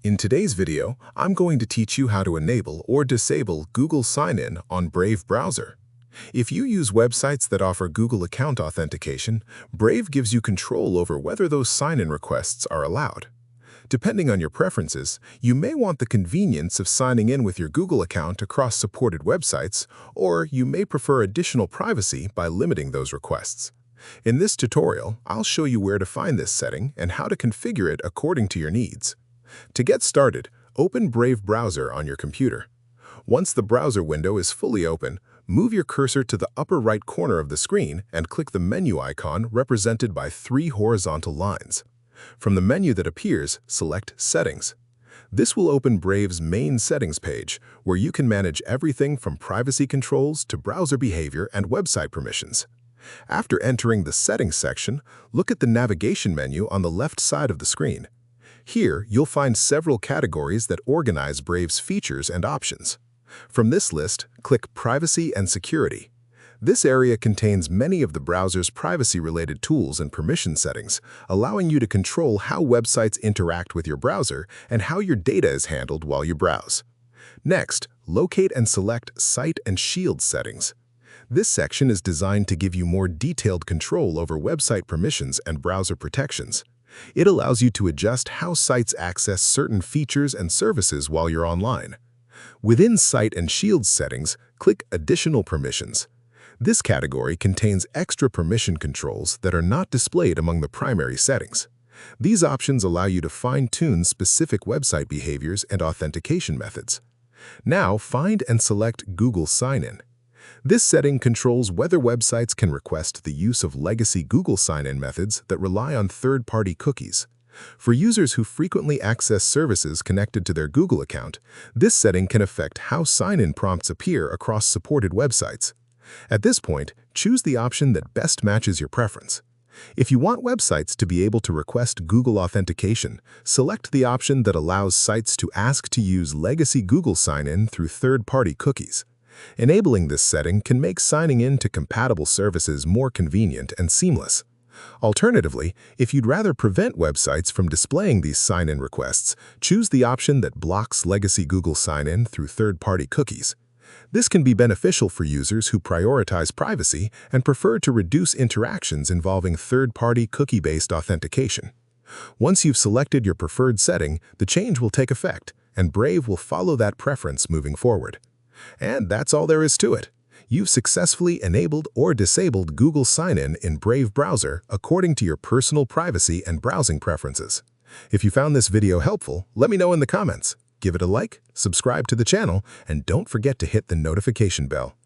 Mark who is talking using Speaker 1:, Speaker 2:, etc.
Speaker 1: In today's video, I'm going to teach you how to enable or disable Google Sign-In on Brave browser. If you use websites that offer Google account authentication, Brave gives you control over whether those sign-in requests are allowed. Depending on your preferences, you may want the convenience of signing in with your Google account across supported websites, or you may prefer additional privacy by limiting those requests. In this tutorial, I'll show you where to find this setting and how to configure it according to your needs. To get started, open Brave browser on your computer. Once the browser window is fully open, move your cursor to the upper right corner of the screen and click the menu icon represented by 3 horizontal lines. From the menu that appears, select Settings. This will open Brave's main settings page, where you can manage everything from privacy controls to browser behavior and website permissions. After entering the Settings section, look at the navigation menu on the left side of the screen. Here, you'll find several categories that organize Brave's features and options. From this list, click Privacy and Security. This area contains many of the browser's privacy-related tools and permission settings, allowing you to control how websites interact with your browser and how your data is handled while you browse. Next, locate and select Site and Shield settings. This section is designed to give you more detailed control over website permissions and browser protections. It allows you to adjust how sites access certain features and services while you're online. Within Site and Shield settings, click Additional Permissions. This category contains extra permission controls that are not displayed among the primary settings. These options allow you to fine-tune specific website behaviors and authentication methods. Now, find and select Google Sign-In. This setting controls whether websites can request the use of legacy Google sign-in methods that rely on third-party cookies. For users who frequently access services connected to their Google account, this setting can affect how sign-in prompts appear across supported websites. At this point, choose the option that best matches your preference. If you want websites to be able to request Google authentication, select the option that allows sites to ask to use legacy Google sign-in through third-party cookies. Enabling this setting can make signing in to compatible services more convenient and seamless. Alternatively, if you'd rather prevent websites from displaying these sign-in requests, choose the option that blocks legacy Google sign-in through third-party cookies. This can be beneficial for users who prioritize privacy and prefer to reduce interactions involving third-party cookie-based authentication. Once you've selected your preferred setting, the change will take effect, and Brave will follow that preference moving forward. And that's all there is to it. You've successfully enabled or disabled Google Sign-In in Brave browser according to your personal privacy and browsing preferences. If you found this video helpful, let me know in the comments. Give it a like, subscribe to the channel, and don't forget to hit the notification bell.